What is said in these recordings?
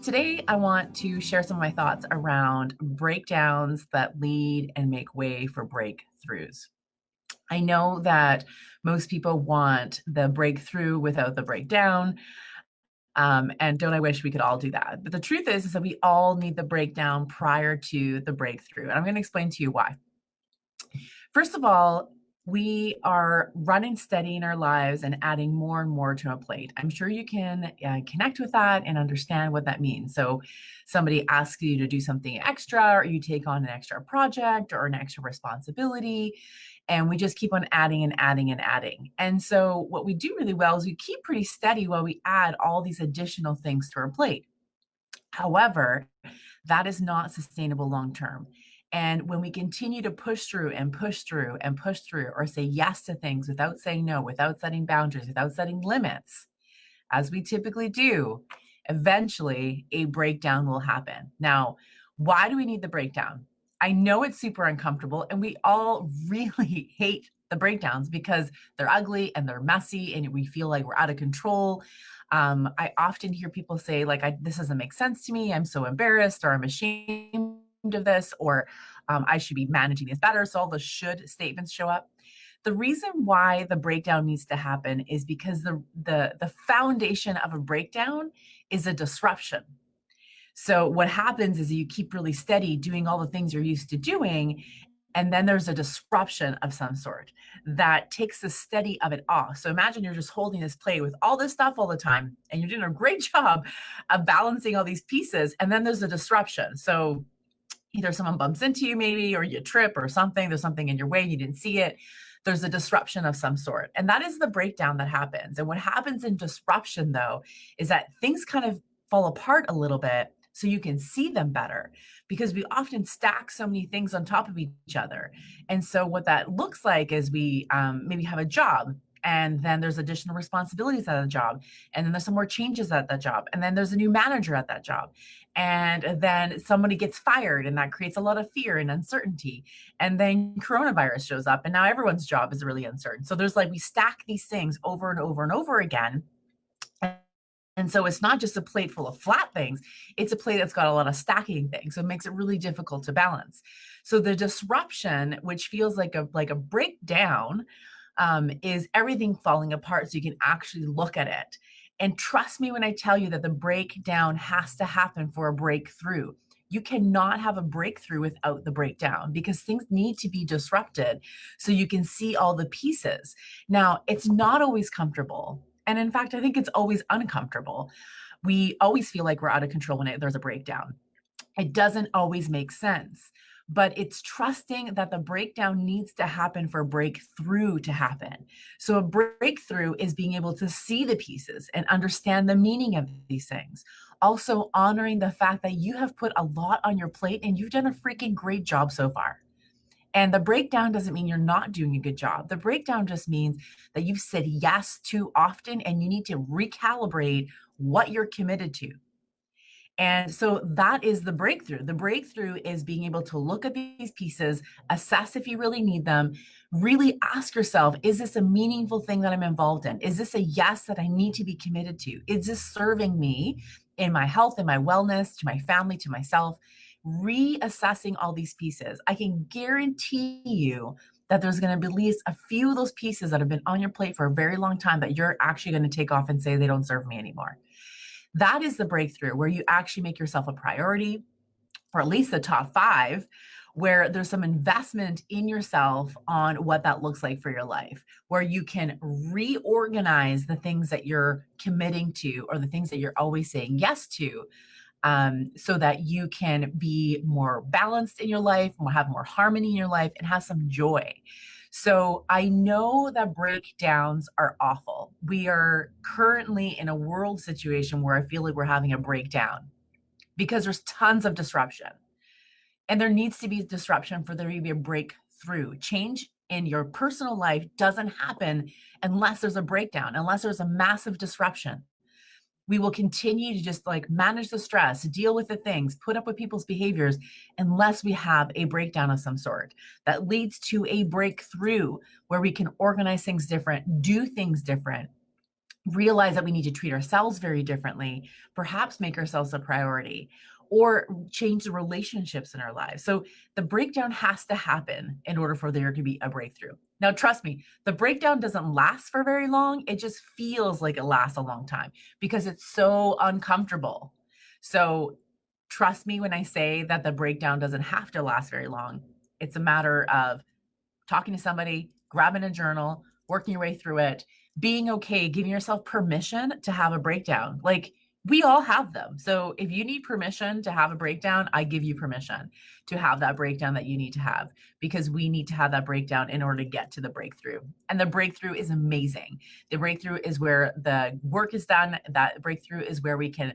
Today, I want to share some of my thoughts around breakdowns that lead and make way for breakthroughs. I know that most people want the breakthrough without the breakdown. And don't I wish we could all do that? But the truth is that we all need the breakdown prior to the breakthrough. And I'm going to explain to you why. First of all, we are running steady in our lives and adding more and more to a plate. I'm sure you can connect with that and understand what that means. So, somebody asks you to do something extra, or you take on an extra project or an extra responsibility, and we just keep on adding and adding and adding. And so, what we do really well is we keep pretty steady while we add all these additional things to our plate. However, that is not sustainable long term. And when we continue to push through and push through and push through, or say yes to things without saying no, without setting boundaries, without setting limits, as we typically do, eventually a breakdown will happen. Now, why do we need the breakdown? I know it's super uncomfortable, and we all really hate the breakdowns because they're ugly and they're messy, and we feel like we're out of control. I often hear people say, like, this doesn't make sense to me. I'm so embarrassed, or I'm ashamed of this, or I should be managing this better. So all the should statements show up. The reason why the breakdown needs to happen is because the foundation of a breakdown is a disruption. So what happens is you keep really steady doing all the things you're used to doing, and then there's a disruption of some sort that takes the steady of it off. So imagine you're just holding this plate with all this stuff all the time, and you're doing a great job of balancing all these pieces, and then there's a disruption. So either someone bumps into you maybe, or you trip or something, there's something in your way, you didn't see it. There's a disruption of some sort. And that is the breakdown that happens. And what happens in disruption, though, is that things kind of fall apart a little bit so you can see them better, because we often stack so many things on top of each other. And so what that looks like is we maybe have a job, and then there's additional responsibilities at the job, and then there's some more changes at that job, and then there's a new manager at that job, and then somebody gets fired, and that creates a lot of fear and uncertainty, and then coronavirus shows up, and now everyone's job is really uncertain. So there's like, we stack these things over and over and over again. And so it's not just a plate full of flat things, it's a plate that's got a lot of stacking things. So it makes it really difficult to balance. So the disruption, which feels like a breakdown, is everything falling apart so you can actually look at it. And trust me when I tell you that the breakdown has to happen for a breakthrough. You cannot have a breakthrough without the breakdown, because things need to be disrupted so you can see all the pieces. Now, it's not always comfortable. And in fact, I think it's always uncomfortable. We always feel like we're out of control when there's a breakdown. It doesn't always make sense, but it's trusting that the breakdown needs to happen for a breakthrough to happen. So a breakthrough is being able to see the pieces and understand the meaning of these things. Also honoring the fact that you have put a lot on your plate and you've done a freaking great job so far. And the breakdown doesn't mean you're not doing a good job. The breakdown just means that you've said yes too often, and you need to recalibrate what you're committed to. And so that is the breakthrough. The breakthrough is being able to look at these pieces, assess if you really need them, really ask yourself, is this a meaningful thing that I'm involved in? Is this a yes that I need to be committed to? Is this serving me in my health, in my wellness, to my family, to myself? Reassessing all these pieces. I can guarantee you that there's going to be at least a few of those pieces that have been on your plate for a very long time that you're actually going to take off and say they don't serve me anymore. That is the breakthrough, where you actually make yourself a priority, or at least the top five, where there's some investment in yourself on what that looks like for your life, where you can reorganize the things that you're committing to, or the things that you're always saying yes to, so that you can be more balanced in your life, have more harmony in your life, and have some joy. So I know that breakdowns are awful. We are currently in a world situation where I feel like we're having a breakdown because there's tons of disruption. And there needs to be disruption for there to be a breakthrough. Change in your personal life doesn't happen unless there's a breakdown, unless there's a massive disruption. We will continue to just like manage the stress, deal with the things, put up with people's behaviors, unless we have a breakdown of some sort that leads to a breakthrough where we can organize things different, do things different, realize that we need to treat ourselves very differently, perhaps make ourselves a priority, or change the relationships in our lives. So the breakdown has to happen in order for there to be a breakthrough. Now, trust me, the breakdown doesn't last for very long. It just feels like it lasts a long time because it's so uncomfortable. So trust me when I say that the breakdown doesn't have to last very long. It's a matter of talking to somebody, grabbing a journal, working your way through it, being okay, giving yourself permission to have a breakdown. Like we all have them. So if you need permission to have a breakdown, I give you permission to have that breakdown that you need to have because we need to have that breakdown in order to get to the breakthrough. And the breakthrough is amazing. The breakthrough is where the work is done. That breakthrough is where we can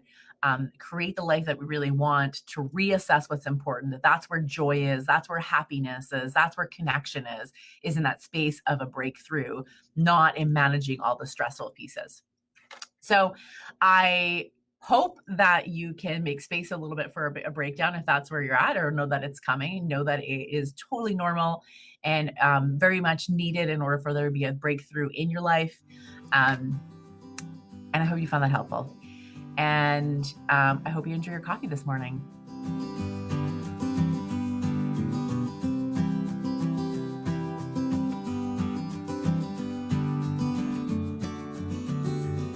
create the life that we really want, to reassess what's important. That's where joy is. That's where happiness is. That's where connection is in that space of a breakthrough, not in managing all the stressful pieces. So I hope that you can make space a little bit for a breakdown if that's where you're at, or know that it's coming, know that it is totally normal and very much needed in order for there to be a breakthrough in your life. And I hope you found that helpful. And I hope you enjoy your coffee this morning.